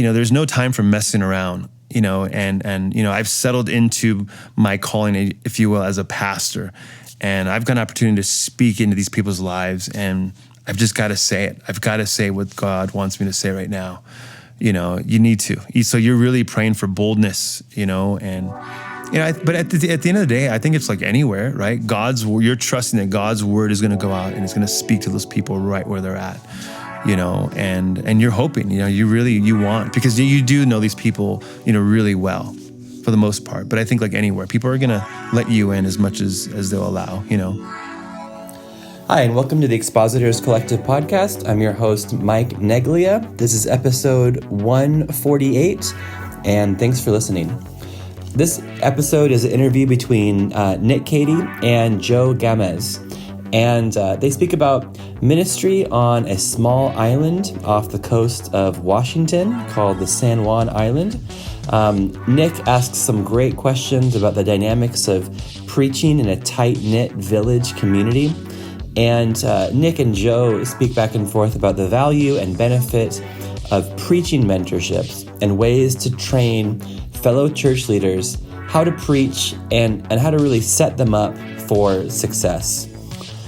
there's no time for messing around, and I've settled into my calling, if you will, as a pastor, and I've got an opportunity to speak into these people's lives, and I've just got to say it. I've got to say what God wants me to say right now. You need to. So you're really praying for boldness, and but at the end of the day, I think it's like anywhere, right? You're trusting that God's word is going to go out and it's going to speak to those people right where they're at, and you're hoping, you want, because you do know these people, really well for the most part. But I think like anywhere, people are going to let you in as much as they'll allow, Hi, and welcome to the Expositors Collective Podcast. I'm your host, Mike Neglia. This is episode 148, and thanks for listening. This episode is an interview between Nick Cady and Joe Gamez, and they speak about ministry on a small island off the coast of Washington called the San Juan Island. Nick asks some great questions about the dynamics of preaching in a tight-knit village community. And Nick and Joe speak back and forth about the value and benefit of preaching mentorships and ways to train fellow church leaders how to preach and how to really set them up for success.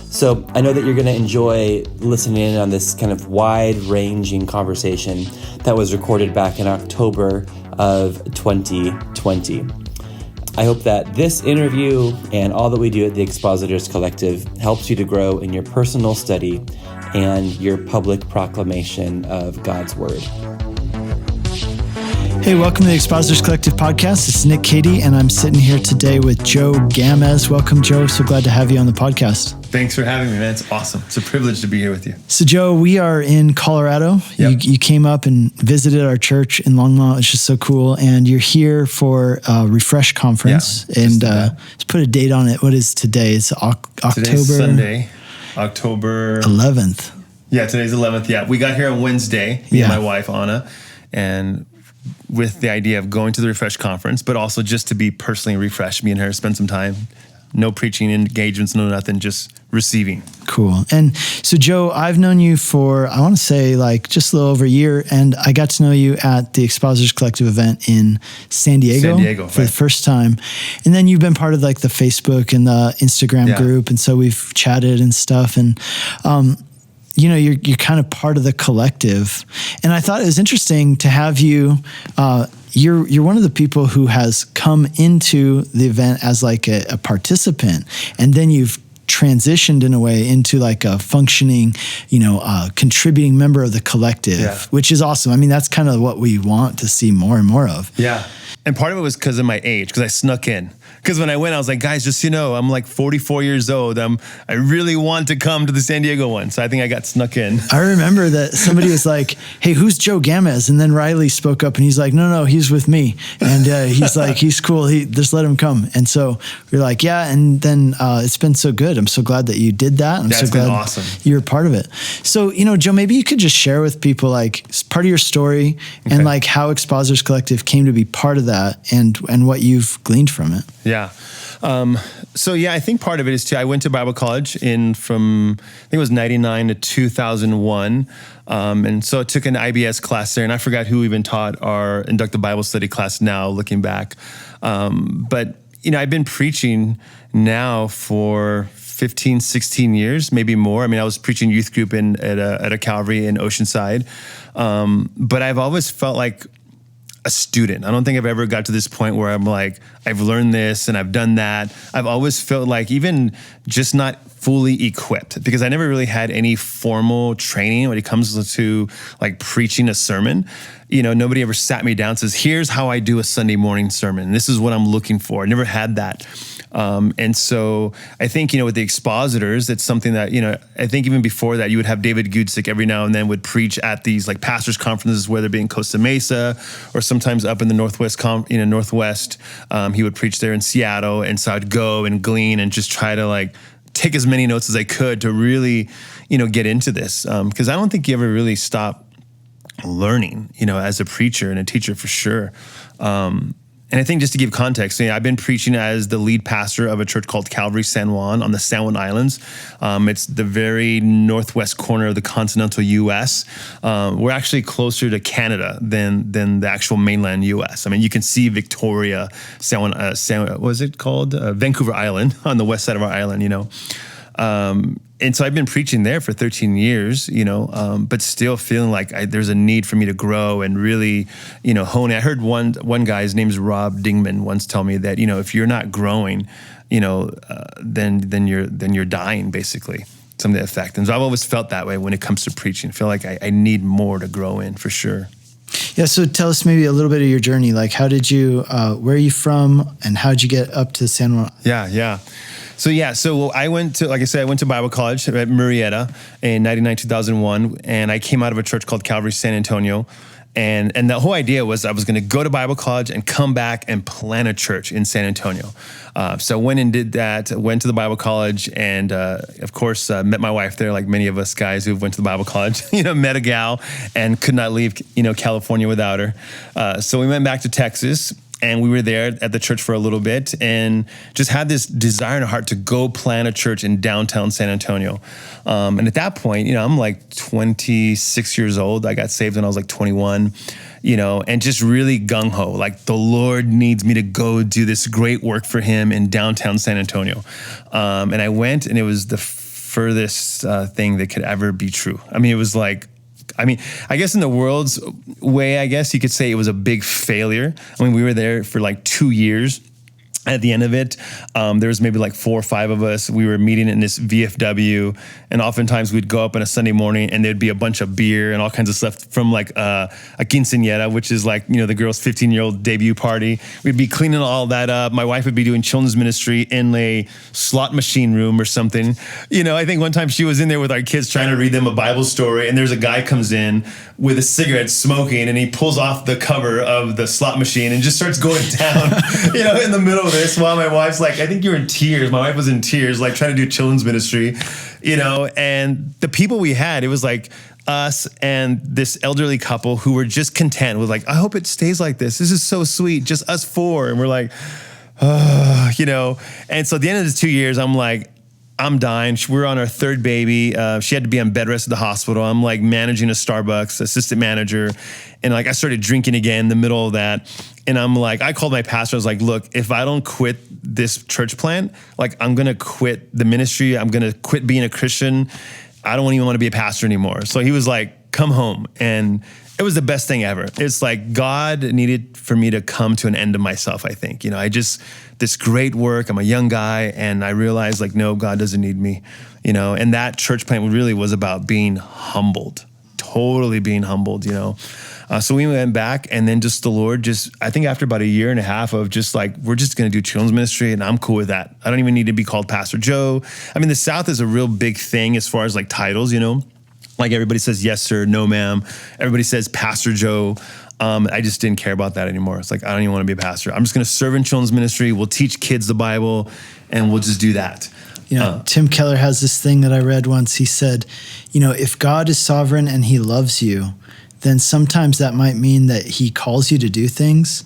So I know that you're going to enjoy listening in on this kind of wide-ranging conversation that was recorded back in October of 2020. I hope that this interview and all that we do at the Expositors Collective helps you to grow in your personal study and your public proclamation of God's Word. Hey, welcome to the Expositors Collective Podcast. It's Nick Cady, and I'm sitting here today with Joe Gamez. Welcome, Joe. So glad to have you on the podcast. Thanks for having me, man. It's awesome. It's a privilege to be here with you. So, Joe, we are in Colorado. Yep. You came up and visited our church in Longmont, which is so cool. And you're here for a Refresh conference. Yeah, and let's put a date on it. What is today? It's October. Today's Sunday, October 11th. Yeah, today's 11th. Yeah, we got here on Wednesday, me and my wife, Anna, and with the idea of going to the Refresh conference, but also just to be personally refreshed, me and her spend some time. No preaching engagements, no nothing, just receiving. Cool. And so, Joe, I've known you for, I want to say like just a little over a year, and I got to know you at the Expositors Collective event in San Diego for the first time. And then you've been part of like the Facebook and the Instagram group. And so we've chatted and stuff. And, you're kind of part of the collective. And I thought it was interesting to have you, you're one of the people who has come into the event as like a participant, and then you've transitioned in a way into like a functioning, contributing member of the collective, which is awesome. I mean, that's kind of what we want to see more and more of. Yeah. And part of it was because of my age, because I snuck in. Because when I went, I was like, guys, just I'm like 44 years old. I really want to come to the San Diego one. So I think I got snuck in. I remember that somebody was like, hey, who's Joe Gamez? And then Riley spoke up and he's like, no, he's with me. And he's like, he's cool. Just let him come. And so we're like, yeah. And then it's been so good. I'm so glad that you did that. I'm so glad awesome. You're a part of it. So, Joe, maybe you could just share with people like part of your story and like how Expositors Collective came to be part of that and what you've gleaned from it. Yeah. I think part of it is too, I went to Bible college from, I think it was 99 to 2001. And so I took an IBS class there, and I forgot who even taught our inductive Bible study class now, looking back. But I've been preaching now for 15, 16 years, maybe more. I mean, I was preaching youth group at a Calvary in Oceanside. But I've always felt like a student. I don't think I've ever got to this point where I'm like, I've learned this and I've done that. I've always felt like even just not fully equipped, because I never really had any formal training when it comes to like preaching a sermon. Nobody ever sat me down and says, here's how I do a Sunday morning sermon. This is what I'm looking for. I never had that. And so I think, with the Expositors, it's something that, I think even before that, you would have David Gudzik every now and then would preach at these like pastors conferences, whether it be in Costa Mesa or sometimes up in the Northwest, Northwest. He would preach there in Seattle. And so I'd go and glean and just try to like take as many notes as I could to really, get into this. Because I don't think you ever really stop learning, as a preacher and a teacher for sure. And I think just to give context, I've been preaching as the lead pastor of a church called Calvary San Juan on the San Juan Islands. It's the very northwest corner of the continental U.S. We're actually closer to Canada than the actual mainland U.S. I mean, you can see Victoria, what was it called? Vancouver Island on the west side of our island, and so I've been preaching there for 13 years, but still feeling like there's a need for me to grow and really, hone it. I heard one guy, his name's Rob Dingman, once tell me that, if you're not growing, then you're dying, basically, some of the effect. And so I've always felt that way when it comes to preaching. I feel like I need more to grow in, for sure. Yeah, so tell us maybe a little bit of your journey. Like, how did you, where are you from, and how did you get up to San Juan? Yeah. So I went to Bible college at Murrieta in 2001, and I came out of a church called Calvary San Antonio. And the whole idea was I was going to go to Bible college and come back and plant a church in San Antonio. So I went and did that, went to the Bible college, and of course, met my wife there, like many of us guys who went to the Bible college, met a gal and could not leave, California without her. So we went back to Texas. And we were there at the church for a little bit and just had this desire in our heart to go plant a church in downtown San Antonio. And at that point, I'm like 26 years old. I got saved when I was like 21, and just really gung-ho. Like, the Lord needs me to go do this great work for him in downtown San Antonio. And I went, and it was the furthest thing that could ever be true. I mean, it was like, I guess in the world's way, I guess you could say it was a big failure. I mean, we were there for like 2 years. At the end of it, there was maybe like 4 or 5 of us. We were meeting in this VFW, and oftentimes we'd go up on a Sunday morning, and there'd be a bunch of beer and all kinds of stuff from like a quinceañera, which is like, the girl's 15-year-old debut party. We'd be cleaning all that up. My wife would be doing children's ministry in a slot machine room or something. I think one time she was in there with our kids trying to read them a Bible story, and there's a guy comes in with a cigarette smoking, and he pulls off the cover of the slot machine and just starts going down, in the middle of this, while my wife's like, I think you're in tears. My wife was in tears, like trying to do children's ministry, and the people we had, it was like us and this elderly couple who were just content with like, I hope it stays like this. This is so sweet. Just us 4. And we're like, and so at the end of the 2 years, I'm like, I'm dying. We're on our 3rd baby. She had to be on bed rest at the hospital. I'm like managing a Starbucks, assistant manager. And like, I started drinking again in the middle of that. And I'm like, I called my pastor. I was like, look, if I don't quit this church plant, like, I'm going to quit the ministry. I'm going to quit being a Christian. I don't even want to be a pastor anymore. So he was like, come home. And it was the best thing ever. It's like God needed for me to come to an end of myself, I think. This great work, I'm a young guy, and I realized like, no, God doesn't need me, and that church plant really was about being humbled, totally being humbled, So we went back, and then just the Lord I think after about a year and a half of just like, we're just going to do children's ministry, and I'm cool with that. I don't even need to be called Pastor Joe. I mean, the South is a real big thing as far as like titles, like everybody says yes sir, no ma'am. Everybody says Pastor Joe. I just didn't care about that anymore. It's like, I don't even want to be a pastor. I'm just going to serve in children's ministry. We'll teach kids the Bible, and we'll just do that. Tim Keller has this thing that I read once. He said, if God is sovereign and he loves you, then sometimes that might mean that he calls you to do things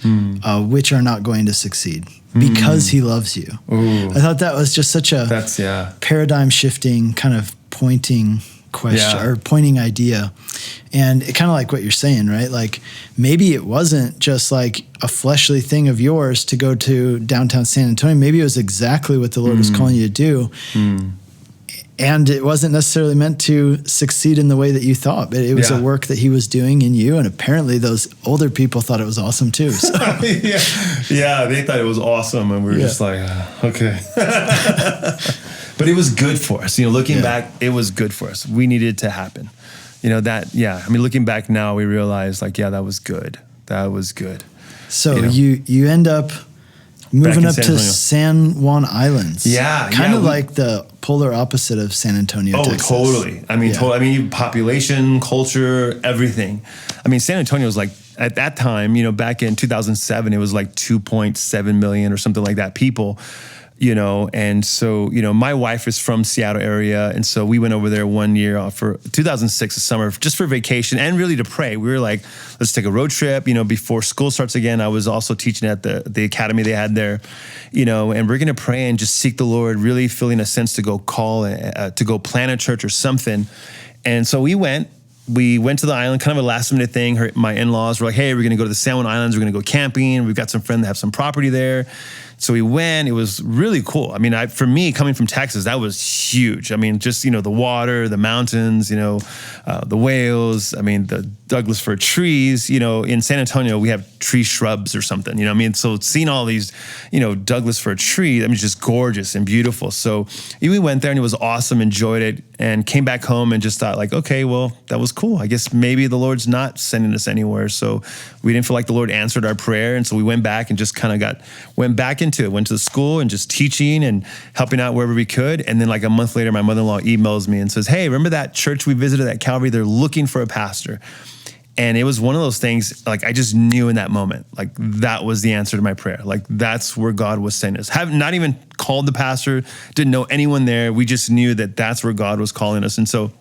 which are not going to succeed because he loves you. Ooh. I thought that was just such a paradigm shifting kind of pointing question or pointing idea. And it kind of like what you're saying, right? Like, maybe it wasn't just like a fleshly thing of yours to go to downtown San Antonio. Maybe it was exactly what the Lord was calling you to do. And it wasn't necessarily meant to succeed in the way that you thought, but it was a work that he was doing in you. And apparently those older people thought it was awesome too. So. They thought it was awesome. And we were just like, okay. But it was good for us. Looking back, it was good for us. We needed it to happen. Looking back now, we realize like, that was good. That was good. So you end up moving up to San Juan Islands. Kind of like the polar opposite of San Antonio, Texas. Oh, totally. Totally. Population, culture, everything. San Antonio was like, at that time, back in 2007, it was like 2.7 million or something like that people. And so, my wife is from Seattle area. And so we went over there one year for 2006, the summer, just for vacation and really to pray. We were like, let's take a road trip, before school starts again. I was also teaching at the academy they had there, and we're going to pray and just seek the Lord, really feeling a sense to go to go plant a church or something. And so we went to the island, kind of a last minute thing. My in-laws were like, hey, we're going to go to the San Juan Islands. We're going to go camping. We've got some friends that have some property there. So we went. It was really cool. I mean, for me, coming from Texas, that was huge. I mean, just, the water, the mountains, the whales, the Douglas fir trees. In San Antonio, we have tree shrubs or something, So seeing all these, Douglas fir trees, just gorgeous and beautiful. So we went there and it was awesome, enjoyed it, and came back home and just thought like, okay, well, that was cool. I guess maybe the Lord's not sending us anywhere. So we didn't feel like the Lord answered our prayer. And so we went back and just kind of went back into it, went to the school and just teaching and helping out wherever we could. And then like a month later, my mother-in-law emails me and says, hey, remember that church we visited at Calvary? They're looking for a pastor. And it was one of those things, like I just knew in that moment, like that was the answer to my prayer. Like that's where God was sending us. Have not even called the pastor, didn't know anyone there. We just knew that that's where God was calling us. And so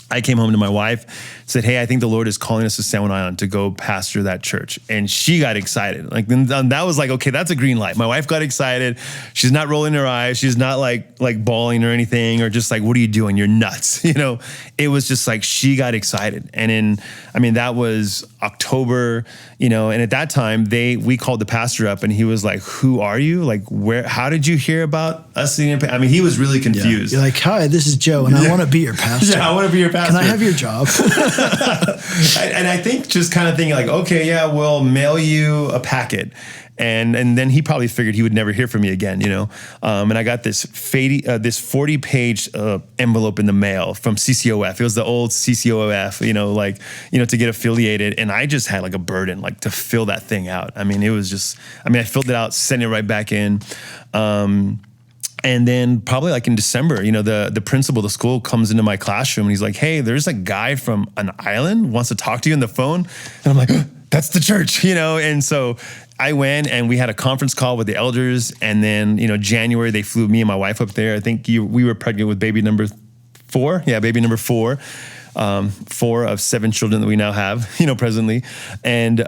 I came home to my wife, said, hey, I think the Lord is calling us to San Juan Island to go pastor that church. And she got excited. Like then that was like, okay, that's a green light. My wife got excited. She's not rolling her eyes. She's not like bawling or anything, or just like, what are you doing? You're nuts. It was just like, she got excited. And that was October, and at that time we called the pastor up and he was like, who are you? Like how did you hear about us? He was really confused. Yeah. You're like, hi, this is Joe and I want to be your pastor. Yeah, I want to be your pastor. Can I have your job? And I think just kind of thinking like, okay, yeah, we'll mail you a packet. And then he probably figured he would never hear from me again, And I got this 40-page envelope in the mail from CCOF. It was the old CCOF, to get affiliated. And I just had like a burden, like to fill that thing out. It was just, I filled it out, sent it right back in. And then probably like in December, the principal of the school comes into my classroom and he's like, hey, there's a guy from an island wants to talk to you on the phone. And I'm like, that's the church, And so I went and we had a conference call with the elders. And then, January, they flew me and my wife up there. I think we were pregnant with baby number 4. Yeah, baby number 4. 4 of 7 children that we now have, presently. And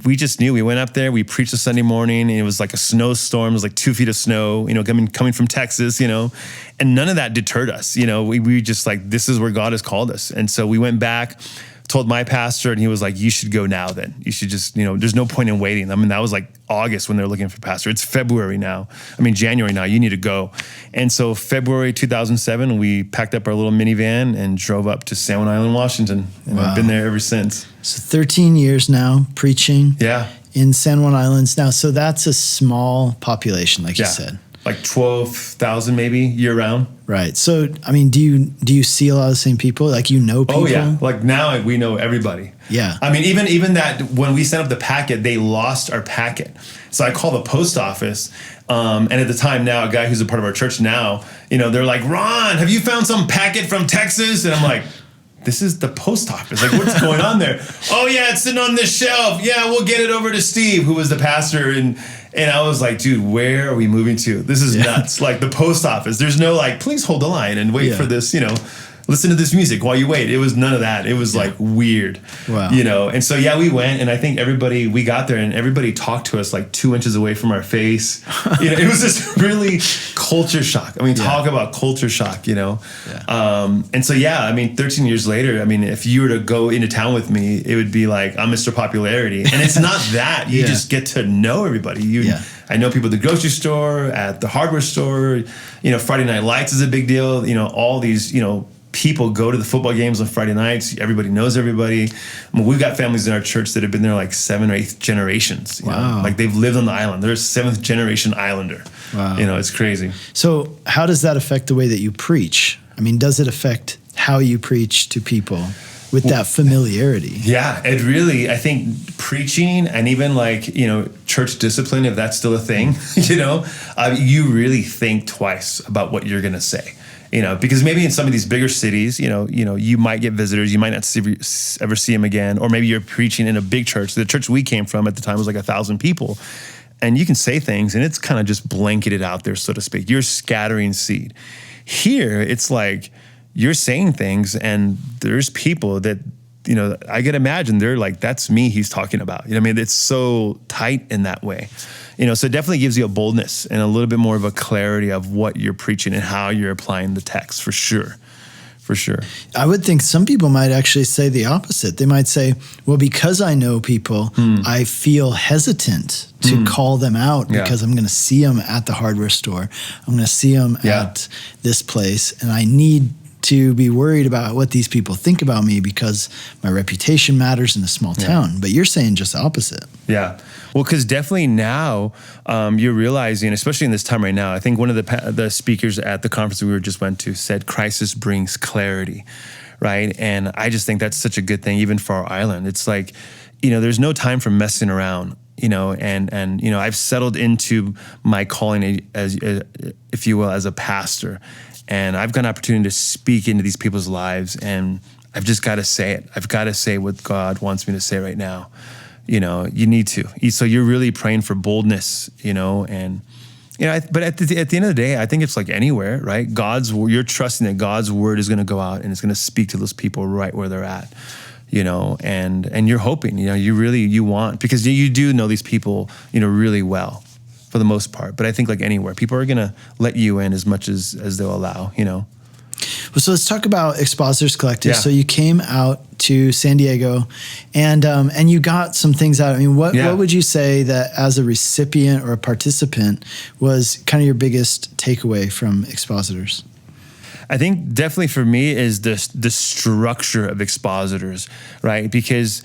we just knew. We went up there, we preached a Sunday morning, and it was like a snowstorm. It was like 2 feet of snow, coming from Texas, and none of that deterred us. We just like, this is where God has called us. And so we went back, told my pastor, and he was like, you should go now then. You should just, there's no point in waiting. That was like August when they're looking for pastor. It's February now. January now. You need to go. And so February 2007, we packed up our little minivan and drove up to San Juan Island, Washington. And wow. I've been there ever since. So 13 years now preaching in San Juan Islands. Now, so that's a small population, like you said. Like 12,000 maybe year round. Right. So, do you see a lot of the same people? Like, people? Oh, yeah. Like now we know everybody. Yeah. Even that when we sent up the packet, they lost our packet. So I called the post office. And at the time now, a guy who's a part of our church now, they're like, Ron, have you found some packet from Texas? And I'm like, this is the post office. Like, what's going on there? Oh, yeah, it's sitting on this shelf. Yeah, we'll get it over to Steve, who was the pastor. And I was like, dude, where are we moving to? This is nuts. Like the post office. There's no like, please hold the line and wait for this, listen to this music while you wait. It was none of that. It was like weird, wow. And so, we went, and I think we got there and everybody talked to us like 2 inches away from our face. It was just really culture shock. Talk about culture shock, And so, 13 years later, if you were to go into town with me, it would be like, I'm Mr. Popularity. And it's not that. You just get to know everybody. I know people at the grocery store, at the hardware store, Friday Night Lights is a big deal. All these, people go to the football games on Friday nights. Everybody knows everybody. We've got families in our church that have been there like 7 or 8 generations. Wow. Like they've lived on the island. They're a 7th generation islander. Wow. It's crazy. So how does that affect the way that you preach? Does it affect how you preach to people with that familiarity? Yeah, it really, I think preaching and even like, church discipline, if that's still a thing, you really think twice about what you're going to say. Because maybe in some of these bigger cities, you might get visitors, you might not ever see them again, or maybe you're preaching in a big church. The church we came from at the time was like 1,000 people. and you can say things and it's kind of just blanketed out there, so to speak. You're scattering seed. Here, it's like you're saying things and there's people that, I could imagine they're like, that's me he's talking about. You know what I mean? It's so tight in that way. So it definitely gives you a boldness and a little bit more of a clarity of what you're preaching and how you're applying the text, for sure. For sure. I would think some people might actually say the opposite. They might say, well, because I know people, I feel hesitant to call them out because I'm going to see them at the hardware store. I'm going to see them at this place, and I need to be worried about what these people think about me because my reputation matters in a small town. But you're saying just the opposite. Yeah. Well, because definitely now you're realizing, especially in this time right now, I think one of the speakers at the conference we just went to said, crisis brings clarity, right? And I just think that's such a good thing, even for our island. It's like, there's no time for messing around, and I've settled into my calling as if you will, as a pastor. And I've got an opportunity to speak into these people's lives, and I've just got to say it. I've got to say what God wants me to say right now. You need to. So you're really praying for boldness, and, but at the end of the day, I think it's like anywhere, right? You're trusting that God's word is going to go out and it's going to speak to those people right where they're at, and you're hoping, you want, because you do know these people, really well for the most part. But I think like anywhere, people are going to let you in as much as they'll allow, Well, so let's talk about Expositors Collective. Yeah. So you came out to San Diego, and you got some things out. I mean, what would you say that as a recipient or a participant was kind of your biggest takeaway from Expositors? I think definitely for me is the structure of Expositors, right? Because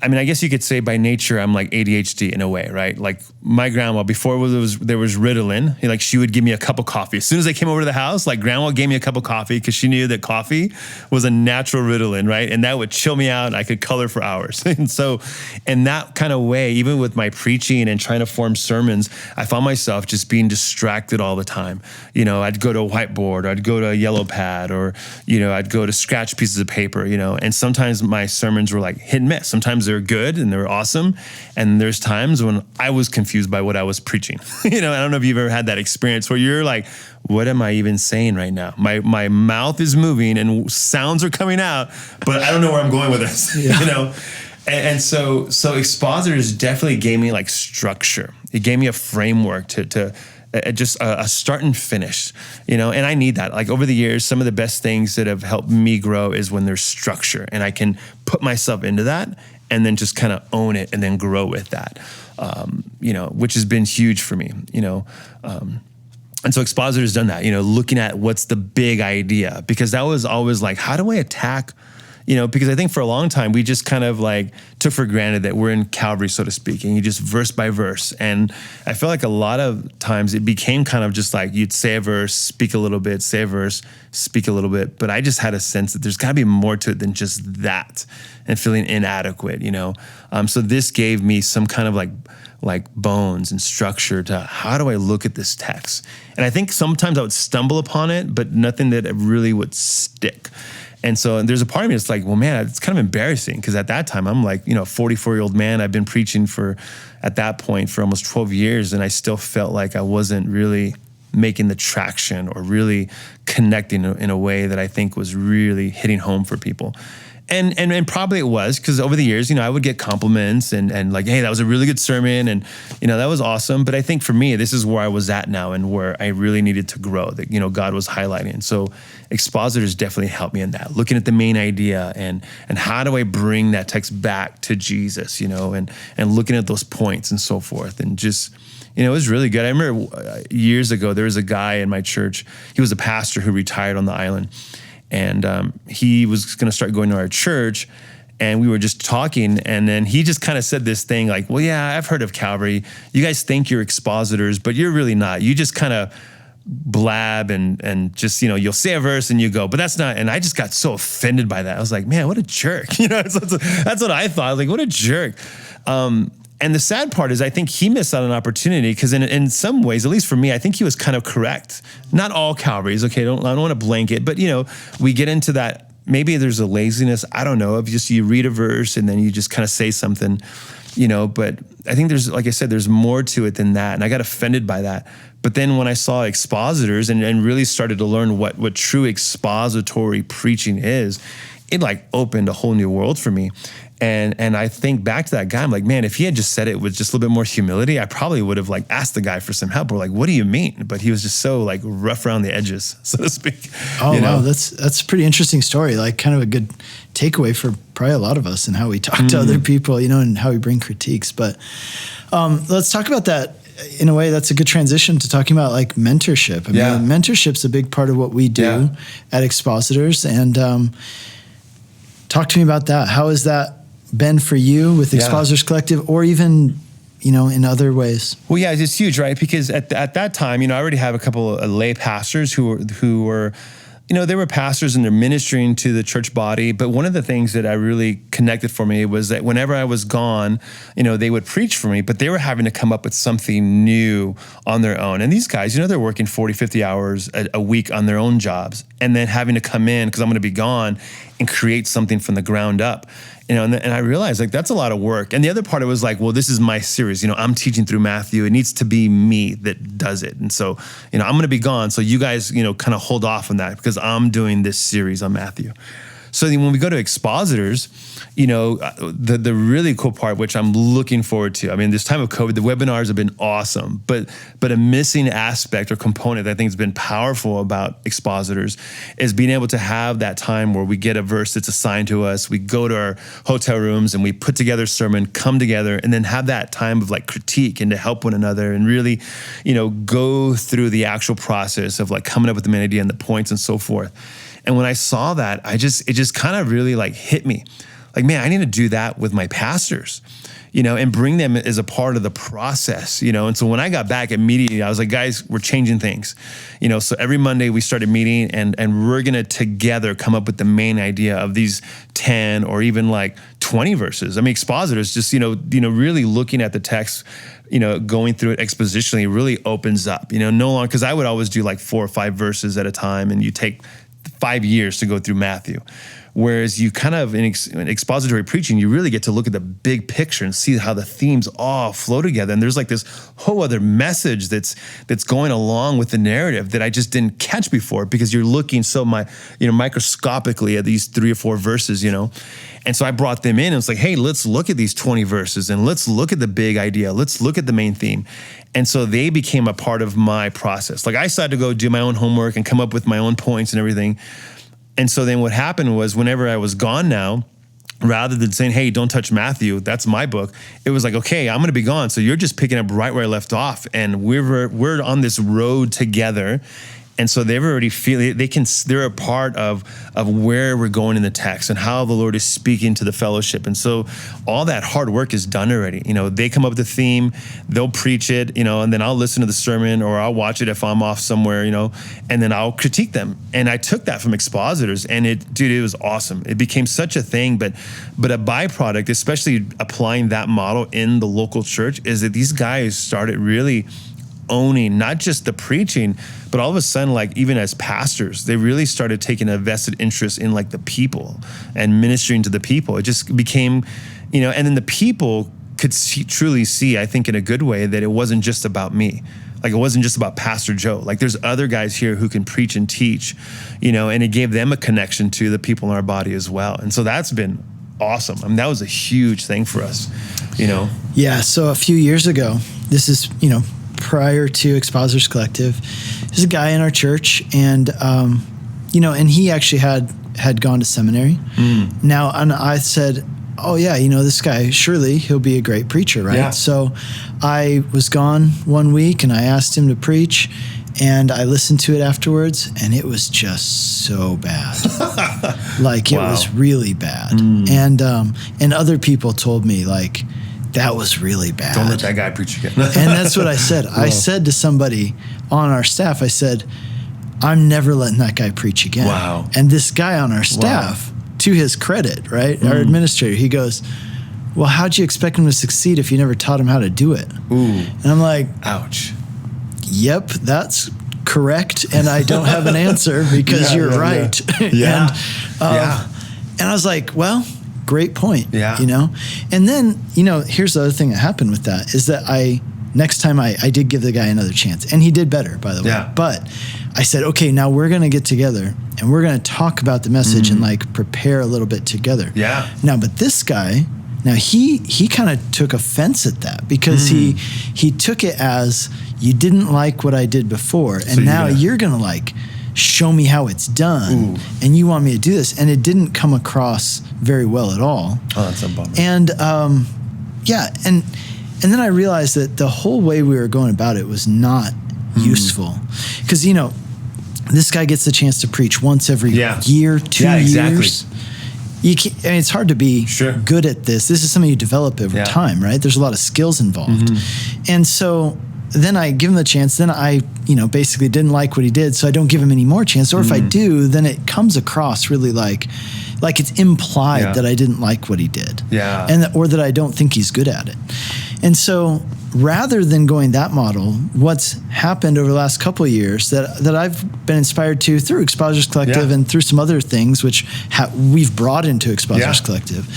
I guess you could say by nature I'm like ADHD in a way, right? Like my grandma, before there was Ritalin, like she would give me a cup of coffee. As soon as I came over to the house, like grandma gave me a cup of coffee because she knew that coffee was a natural Ritalin, right? And that would chill me out and I could color for hours. And so in that kind of way, even with my preaching and trying to form sermons, I found myself just being distracted all the time. I'd go to a whiteboard, or I'd go to a yellow pad, or, I'd go to scratch pieces of paper, and sometimes my sermons were like hit and miss. Sometimes they're good and they're awesome. And there's times when I was confused by what I was preaching. I don't know if you've ever had that experience where you're like, what am I even saying right now? My mouth is moving and sounds are coming out, but I don't know where I'm going with this, And so Expositors definitely gave me like structure. It gave me a framework to just a start and finish, and I need that. Like over the years, some of the best things that have helped me grow is when there's structure and I can put myself into that and then just kind of own it and then grow with that, which has been huge for me, And so Expositors done that, looking at what's the big idea, because that was always like, how do I attack, because I think for a long time, we just kind of like took for granted that we're in Calvary, so to speak, and you just verse by verse. And I feel like a lot of times it became kind of just like you'd say a verse, speak a little bit, say a verse, speak a little bit. But I just had a sense that there's got to be more to it than just that, and feeling inadequate, So this gave me some kind of like bones and structure to how do I look at this text? And I think sometimes I would stumble upon it, but nothing that really would stick. And so there's a part of me that's like, well, man, it's kind of embarrassing because at that time I'm like, a 44-year-old man. I've been preaching at that point for almost 12 years, and I still felt like I wasn't really making the traction or really connecting in a way that I think was really hitting home for people. And probably it was because over the years, I would get compliments and like, hey, that was a really good sermon. And, that was awesome. But I think for me, this is where I was at now and where I really needed to grow that, God was highlighting. So Expositors definitely helped me in that, looking at the main idea and how do I bring that text back to Jesus, and looking at those points and so forth. And just, it was really good. I remember years ago, there was a guy in my church. He was a pastor who retired on the island. And he was going to start going to our church, and we were just talking, and then he just kind of said this thing like, well, yeah, I've heard of Calvary. You guys think you're expositors, but you're really not. You just kind of blab and just, you'll say a verse and you go, but that's not. And I just got so offended by that. I was like, man, what a jerk. That's what I thought. I was like, what a jerk. And the sad part is I think he missed out on an opportunity because in some ways, at least for me, I think he was kind of correct. Not all Calvaries, okay, I don't want to blanket, but we get into that, maybe there's a laziness, I don't know, of just you read a verse and then you just kind of say something. but I think there's, like I said, there's more to it than that. And I got offended by that. But then when I saw expositors and really started to learn what true expository preaching is, it like opened a whole new world for me. And I think back to that guy, I'm like, man, if he had just said it with just a little bit more humility, I probably would have like asked the guy for some help. Or like, what do you mean? But he was just so like rough around the edges, so to speak. Oh, wow. That's a pretty interesting story. Like kind of a good takeaway for probably a lot of us and how we talk to other people, and how we bring critiques. But let's talk about that. In a way, that's a good transition to talking about like mentorship. I mean, mentorship's a big part of what we do at Expositors. And talk to me about that. How has that been for you with Expositors Collective, or even, in other ways? Well, yeah, it's huge, right? Because at that time, I already have a couple of lay pastors who were, they were pastors and they're ministering to the church body. But one of the things that I really connected for me was that whenever I was gone, they would preach for me, but they were having to come up with something new on their own. And these guys, they're working 40, 50 hours a week on their own jobs, and then having to come in, because I'm going to be gone, and create something from the ground up. And I realized like that's a lot of work. And the other part, it was like, well, this is my series. I'm teaching through Matthew. It needs to be me that does it. And so, I'm going to be gone. So you guys, kind of hold off on that because I'm doing this series on Matthew. So then when we go to Expositors, the really cool part, which I'm looking forward to, I mean, this time of COVID, the webinars have been awesome, but a missing aspect or component that I think has been powerful about Expositors is being able to have that time where we get a verse that's assigned to us, we go to our hotel rooms and we put together a sermon, come together, and then have that time of like critique and to help one another and really, go through the actual process of like coming up with the main idea and the points and so forth. And when I saw that, it just kind of really like hit me. Like, man, I need to do that with my pastors, and bring them as a part of the process, And so when I got back immediately, I was like, guys, we're changing things, So every Monday we started meeting and we're going to together come up with the main idea of these 10 or even like 20 verses. I mean, Expositors just, really looking at the text, going through it expositionally really opens up, no longer, because I would always do like 4 or 5 verses at a time, and you take 5 years to go through Matthew. Whereas you kind of, in expository preaching, you really get to look at the big picture and see how the themes all flow together. And there's like this whole other message that's going along with the narrative that I just didn't catch before, because you're looking so microscopically at these 3 or 4 verses, And so I brought them in and it's like, hey, let's look at these 20 verses and let's look at the big idea. Let's look at the main theme. And so they became a part of my process. Like I started to go do my own homework and come up with my own points and everything. And so then what happened was whenever I was gone now, rather than saying, hey, don't touch Matthew, that's my book, it was like, okay, I'm going to be gone. So you're just picking up right where I left off. And we're on this road together. And so they've already they're a part of where we're going in the text and how the Lord is speaking to the fellowship. And so all that hard work is done already. They come up with the theme, they'll preach it, and then I'll listen to the sermon or I'll watch it if I'm off somewhere, and then I'll critique them. And I took that from Expositors, and it was awesome. It became such a thing, but a byproduct, especially applying that model in the local church, is that these guys started really owning not just the preaching, but all of a sudden, like even as pastors, they really started taking a vested interest in like the people and ministering to the people. It just became, and then the people could truly see, I think in a good way, that it wasn't just about me. Like it wasn't just about Pastor Joe. Like there's other guys here who can preach and teach, and it gave them a connection to the people in our body as well. And so that's been awesome. I mean, that was a huge thing for us, Yeah. So a few years ago, this is, prior to Expositors Collective, there's a guy in our church, and and he actually had gone to seminary. Now, and I said, oh yeah, this guy, surely he'll be a great preacher, right? Yeah. So I was gone one week and I asked him to preach, and I listened to it afterwards, and it was just so bad. Like it was really bad. And other people told me like, that was really bad. Don't let that guy preach again. And that's what I said. I said to somebody on our staff, I said, I'm never letting that guy preach again. Wow. And this guy on our staff, to his credit, right, our administrator, he goes, well, how'd you expect him to succeed if you never taught him how to do it? Ooh. And I'm like, ouch. Yep, that's correct. And I don't have an answer because you're right. Yeah. And I was like, well, great point. Yeah. You know? And then, here's the other thing that happened with that is that next time I did give the guy another chance, and he did better, by the way. Yeah. But I said, okay, now we're going to get together and we're going to talk about the message and like prepare a little bit together. Yeah. Now, but this guy, now he kind of took offense at that because he took it as you didn't like what I did before. And so now you're going to like show me how it's done. Ooh. And you want me to do this. And it didn't come across very well at all. Oh, that's a bummer. And and then I realized that the whole way we were going about it was not useful. Because, this guy gets the chance to preach once every year, 2 years. You can't, it's hard to be good at this. This is something you develop over time, right? There's a lot of skills involved. And so then I give him the chance. Then I, basically didn't like what he did, so I don't give him any more chance. Or if I do, then it comes across really like it's implied that I didn't like what he did. Yeah. Or that I don't think he's good at it. And so rather than going that model, what's happened over the last couple of years that I've been inspired to through Expositors Collective and through some other things which we've brought into Expositors Collective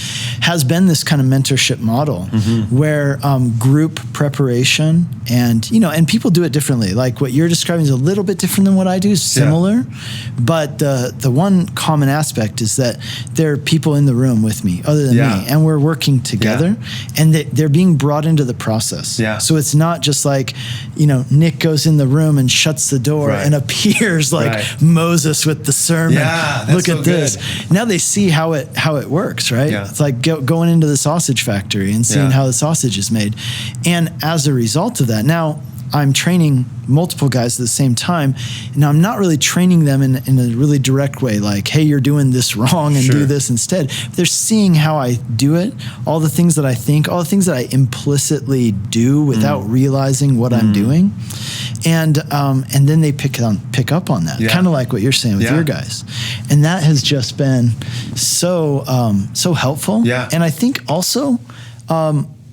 has been this kind of mentorship model where group preparation and people do it differently. Like what you're describing is a little bit different than what I do, similar, but the one common aspect is that there are people in the room with me other than me, and we're working together and they're being brought into the process. Yeah. So it's not just like, Nick goes in the room and shuts the door and appears like Moses with the sermon. Yeah, look at this. Good. Now they see how it works, right? Yeah. It's like going into the sausage factory and seeing how the sausage is made. And as a result of that, now I'm training multiple guys at the same time. Now I'm not really training them in a really direct way, like, hey, you're doing this wrong and do this instead. They're seeing how I do it, all the things that I think, all the things that I implicitly do without realizing what I'm doing. And then they pick up on that, kind of like what you're saying with your guys. And that has just been so helpful. Yeah. And I think also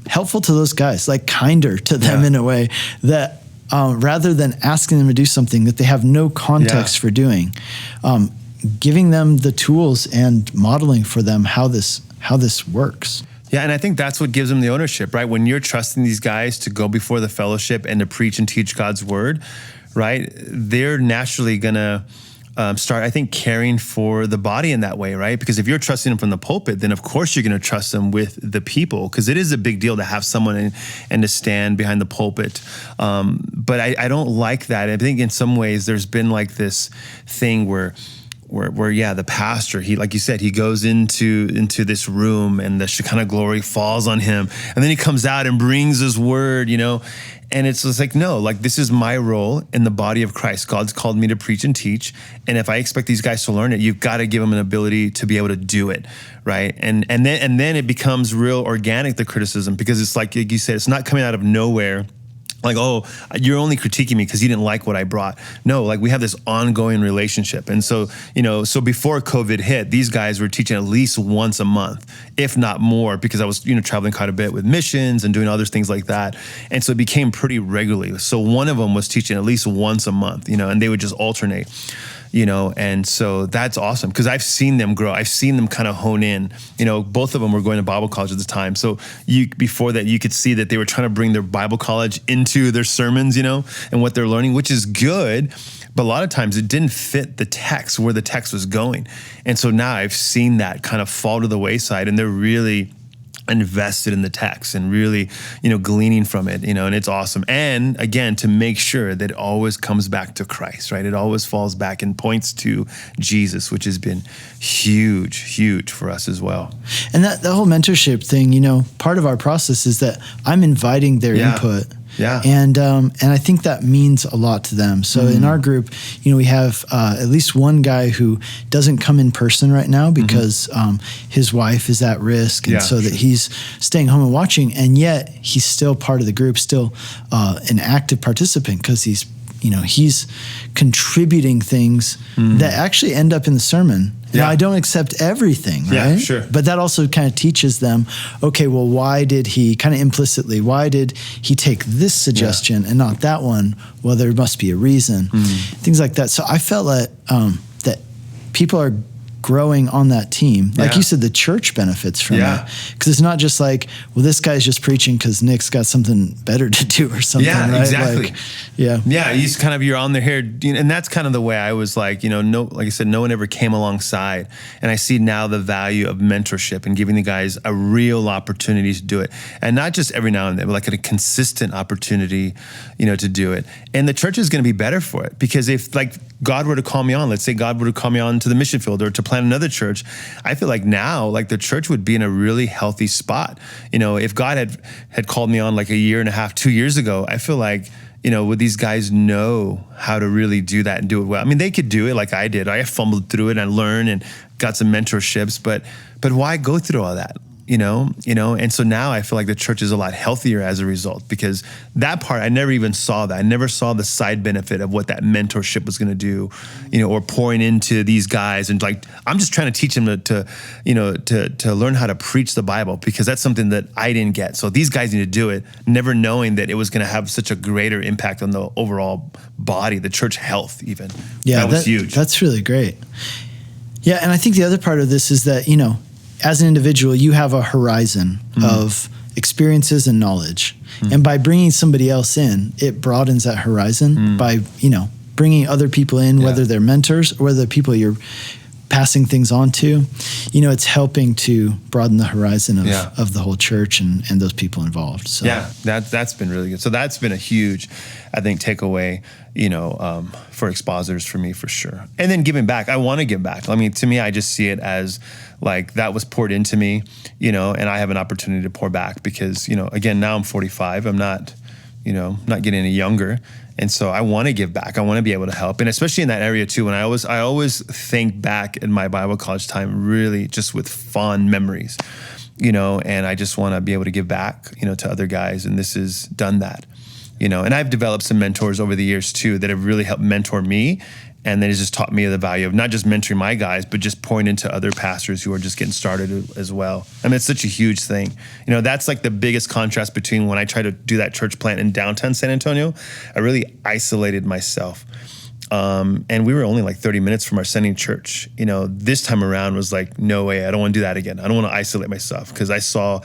helpful to those guys, like kinder to them in a way that rather than asking them to do something that they have no context for doing, giving them the tools and modeling for them how this works. Yeah, and I think that's what gives them the ownership, right? When you're trusting these guys to go before the fellowship and to preach and teach God's word, right? They're naturally gonna start, I think, caring for the body in that way, right? Because if you're trusting them from the pulpit, then of course you're going to trust them with the people, because it is a big deal to have someone and to stand behind the pulpit. But I don't like that. I think in some ways there's been like this thing where the pastor, he, like you said, he goes into this room and the Shekinah glory falls on him, and then he comes out and brings his word, and it's just like, no, like this is my role in the body of Christ. God's called me to preach and teach, and if I expect these guys to learn it, you've got to give them an ability to be able to do it, right? And then it becomes real organic, the criticism, because it's like you said, it's not coming out of nowhere. Like, oh, you're only critiquing me because you didn't like what I brought. No, like we have this ongoing relationship. And so, so before COVID hit, these guys were teaching at least once a month, if not more, because I was, traveling quite a bit with missions and doing other things like that. And so it became pretty regularly. So one of them was teaching at least once a month, and they would just alternate. And so that's awesome because I've seen them grow. I've seen them kind of hone in. Both of them were going to Bible college at the time. So before that, you could see that they were trying to bring their Bible college into their sermons, and what they're learning, which is good. But a lot of times it didn't fit the text, where the text was going. And so now I've seen that kind of fall to the wayside, and they're really invested in the text and really, gleaning from it, and it's awesome. And again, to make sure that it always comes back to Christ, right? It always falls back and points to Jesus, which has been huge for us as well. And that the whole mentorship thing, part of our process is that I'm inviting their input. Yeah. And I think that means a lot to them. So in our group, we have at least one guy who doesn't come in person right now because his wife is at risk. And so that he's staying home and watching. And yet he's still part of the group, still an active participant, because he's contributing things that actually end up in the sermon. Now, I don't accept everything, right? Yeah, sure. But that also kind of teaches them, okay, well, why did he take this suggestion and not that one? Well, there must be a reason. Things like that. So I felt that people are growing on that team. Like you said, the church benefits from it. Because it's not just like, well, this guy's just preaching because Nick's got something better to do or something. Yeah, right? exactly. Like, yeah. You're on their hair. And that's kind of the way I was like, like I said, no one ever came alongside. And I see now the value of mentorship and giving the guys a real opportunity to do it. And not just every now and then, but like a consistent opportunity, to do it. And the church is going to be better for it, because if like God were to call me on, let's say God were to call me on to the mission field or to plant another church, I feel like now, like the church would be in a really healthy spot. If God had called me on like a year and a half, 2 years ago, I feel like, would these guys know how to really do that and do it well? I mean, they could do it like I did. I fumbled through it and I learned and got some mentorships, but why go through all that? And so now I feel like the church is a lot healthier as a result, because that part, I never even saw that. I never saw the side benefit of what that mentorship was going to do, or pouring into these guys. And like, I'm just trying to teach them to learn how to preach the Bible, because that's something that I didn't get. So these guys need to do it, never knowing that it was going to have such a greater impact on the overall body, the church health even. Yeah, that was huge. That's really great. Yeah. And I think the other part of this is that, as an individual, you have a horizon of experiences and knowledge. And by bringing somebody else in, it broadens that horizon by, bringing other people in, whether they're mentors or whether they're people you're passing things on to. It's helping to broaden the horizon of the whole church and those people involved. So that's been really good. So that's been a huge, I think, takeaway, for Expositors for me, for sure. And then giving back. I want to give back. I mean, to me, I just see it as like that was poured into me, and I have an opportunity to pour back because, again, now I'm 45. I'm not getting any younger. And so I want to give back. I want to be able to help. And especially in that area too, when I always think back in my Bible college time, really just with fond memories, and I just want to be able to give back, to other guys. And this has done that, and I've developed some mentors over the years too, that have really helped mentor me. And then it's just taught me the value of not just mentoring my guys, but just pouring into other pastors who are just getting started as well. I mean, it's such a huge thing. That's like the biggest contrast between when I tried to do that church plant in downtown San Antonio. I really isolated myself. And we were only like 30 minutes from our sending church. This time around was like, no way, I don't want to do that again. I don't want to isolate myself, because I saw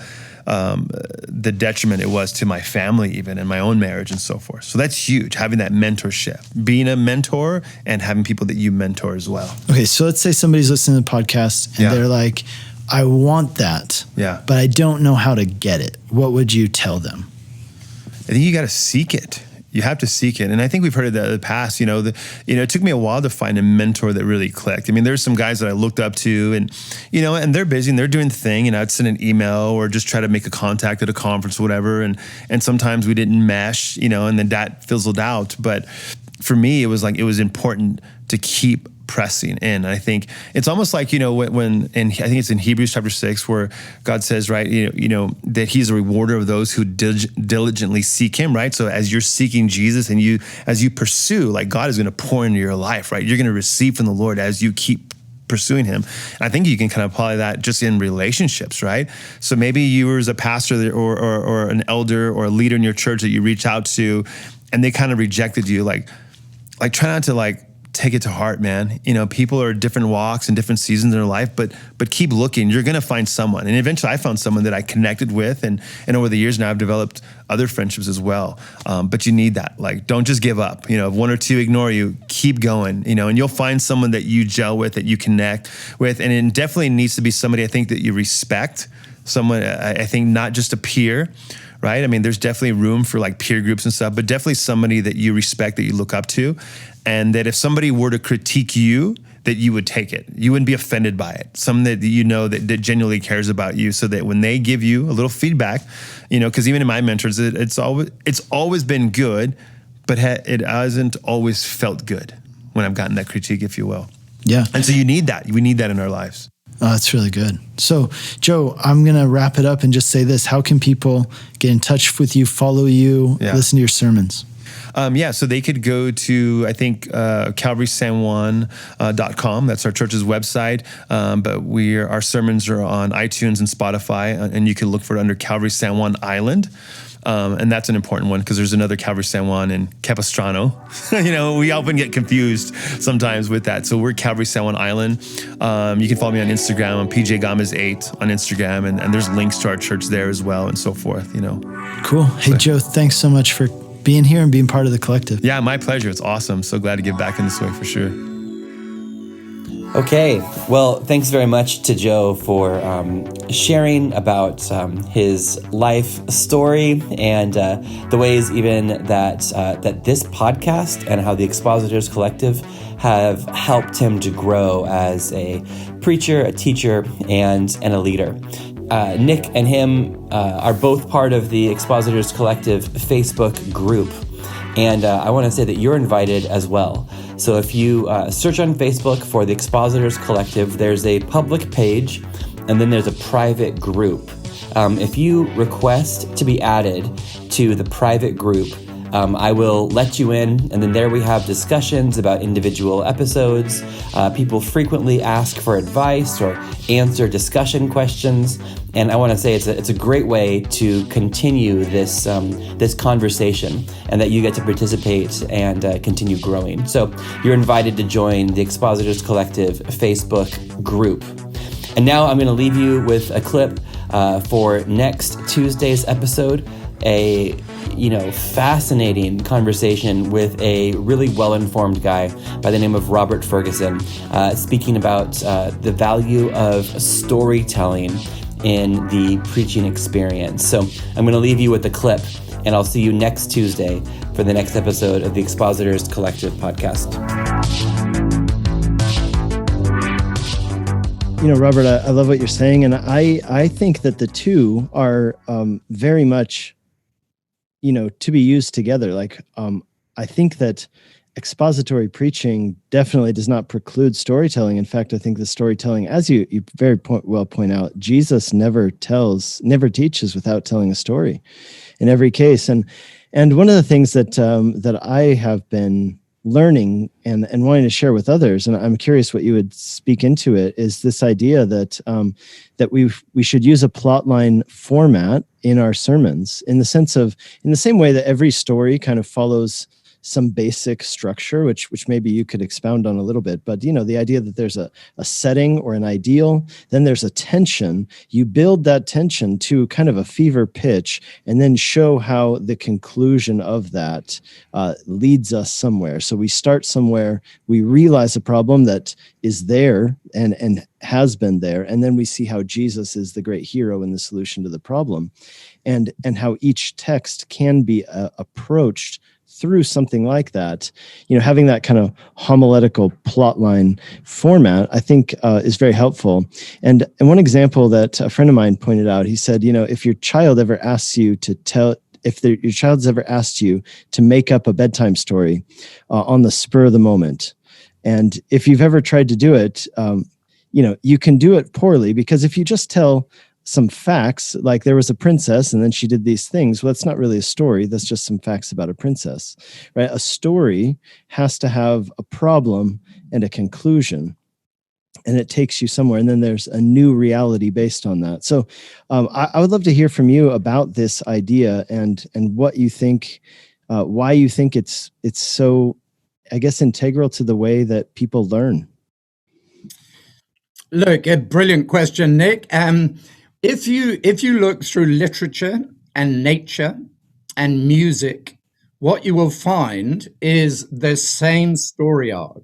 the detriment it was to my family even, and my own marriage and so forth. So that's huge, having that mentorship, being a mentor and having people that you mentor as well. Okay, so let's say somebody's listening to the podcast and they're like, I want that, but I don't know how to get it. What would you tell them? I think you got to seek it. You have to seek it. And I think we've heard of that in the past, it took me a while to find a mentor that really clicked. I mean, there's some guys that I looked up to and, and they're busy and they're doing the thing, and I'd send an email or just try to make a contact at a conference or whatever. And sometimes we didn't mesh, and then that fizzled out. But for me, it was important to keep pressing in. I think it's almost like, when I think it's in Hebrews chapter 6 where God says, right, that he's a rewarder of those who diligently seek him, right? So as you're seeking Jesus and as you pursue, like God is going to pour into your life, right? You're going to receive from the Lord as you keep pursuing him. And I think you can kind of apply that just in relationships, right? So maybe you were as a pastor or an elder or a leader in your church that you reached out to and they kind of rejected you, like try not to take it to heart, man. People are different walks and different seasons in their life, but keep looking. You're going to find someone. And eventually I found someone that I connected with. And over the years now I've developed other friendships as well. But you need that. Don't just give up. If one or two ignore you, keep going, and you'll find someone that you gel with, that you connect with. And it definitely needs to be somebody, I think, that you respect. Someone, I think, not just a peer, right? I mean, there's definitely room for peer groups and stuff, but definitely somebody that you respect, that you look up to. And that if somebody were to critique you, that you would take it. You wouldn't be offended by it. Someone that that genuinely cares about you, so that when they give you a little feedback, because even in my mentors, it's always been good, but it hasn't always felt good when I've gotten that critique, if you will. Yeah. And so you need that. We need that in our lives. Oh, that's really good. So, Joe, I'm going to wrap it up and just say this. How can people get in touch with you, follow you, listen to your sermons? So they could go to, I think, CalvarySanJuan.com. That's our church's website. But our sermons are on iTunes and Spotify, and you can look for it under Calvary San Juan Island. And that's an important one because there's another Calvary San Juan in Capistrano. We often get confused sometimes with that. So we're Calvary San Juan Island. You can follow me on Instagram. I'm PJ Gamez8 on Instagram, and there's links to our church there as well and so forth. Cool. Hey, Joe, thanks so much for being here and being part of the collective. Yeah, my pleasure. It's awesome. So glad to give back in this way for sure. Okay, well, thanks very much to Joe for sharing about his life story and the ways even that this podcast and how the Expositors Collective have helped him to grow as a preacher, a teacher, and a leader. Nick and him are both part of the Expositors Collective Facebook group. And I want to say that you're invited as well. So if you search on Facebook for the Expositors Collective, there's a public page, and then there's a private group. If you request to be added to the private group, I will let you in, and then there we have discussions about individual episodes. People frequently ask for advice or answer discussion questions, and I want to say it's a great way to continue this conversation, and that you get to participate and continue growing. So you're invited to join the Expositors Collective Facebook group. And now I'm going to leave you with a clip for next Tuesday's episode. A fascinating conversation with a really well-informed guy by the name of Robert Ferguson, speaking about the value of storytelling in the preaching experience. So I'm going to leave you with a clip, and I'll see you next Tuesday for the next episode of the Expositors Collective podcast. Robert, I love what you're saying, and I think that the two are very much to be used together. I think that expository preaching definitely does not preclude storytelling. In fact, I think the storytelling, as you very well point out, Jesus never teaches without telling a story in every case. And one of the things that I have been learning and wanting to share with others, and I'm curious what you would speak into it, is this idea that we should use a plotline format in our sermons, in the same way that every story kind of follows some basic structure, which maybe you could expound on a little bit. But, the idea that there's a setting or an ideal, then there's a tension. You build that tension to kind of a fever pitch and then show how the conclusion of that leads us somewhere. So we start somewhere, we realize a problem that is there and has been there, and then we see how Jesus is the great hero in the solution to the problem, and how each text can be approached through something like that. Having that kind of homiletical plotline format, I think, is very helpful. And one example that a friend of mine pointed out, he said, if your child ever asks you your child's ever asked you to make up a bedtime story on the spur of the moment, and if you've ever tried to do it, you can do it poorly, because if you just tell some facts, like there was a princess and then she did these things, well, that's not really a story. That's just some facts about a princess, right? A story has to have a problem and a conclusion, and it takes you somewhere, and then there's a new reality based on that. So I would love to hear from you about this idea and what you think, why you think it's so, I guess, integral to the way that people learn. Look, a brilliant question, Nick. If you look through literature and nature and music, what you will find is the same story arc.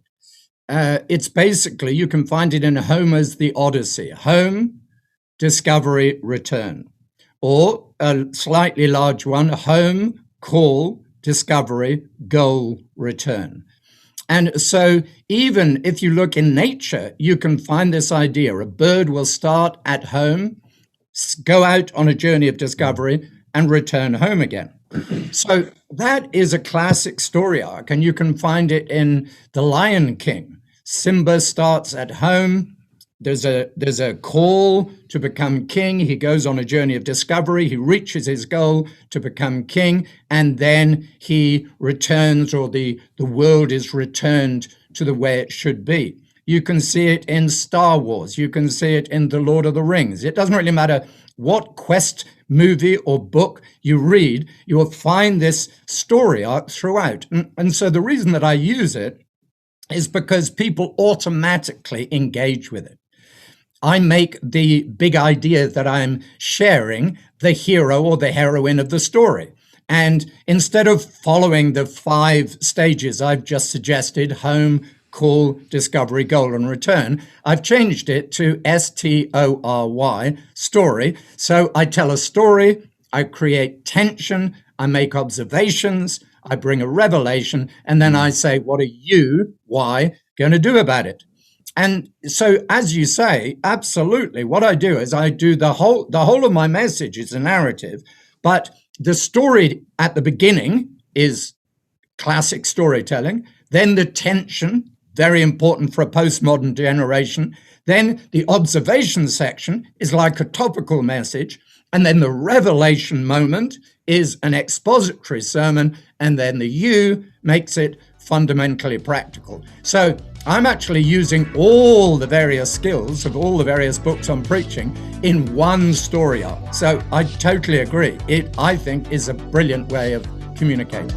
It's basically, you can find it in Homer's The Odyssey: home, discovery, return. Or a slightly large one: home, call, discovery, goal, return. And so even if you look in nature, you can find this idea. A bird will start at home, go out on a journey of discovery, and return home again. So that is a classic story arc, and you can find it in The Lion King. Simba starts at home, there's a call to become king. He goes on a journey of discovery. He reaches his goal to become king, and then he returns, or the world is returned to the way it should be. You can see it in Star Wars. You can see it in The Lord of the Rings. It doesn't really matter what quest movie or book you read, you will find this story arc throughout. And so the reason that I use it is because people automatically engage with it. I make the big idea that I'm sharing the hero or the heroine of the story. And instead of following the 5 stages I've just suggested, home, call, discovery, goal, and return, I've changed it to STORY, story. So I tell a story, I create tension, I make observations, I bring a revelation, and then I say, what are you, why, going to do about it? And so, as you say, absolutely, what I do is I do the whole of my message is a narrative, but the story at the beginning is classic storytelling, then the tension, very important for a postmodern generation, then the observation section is like a topical message, and then the revelation moment is an expository sermon, and then the you makes it fundamentally practical. So I'm actually using all the various skills of all the various books on preaching in one story arc. So I totally agree. It, I think, is a brilliant way of communicating.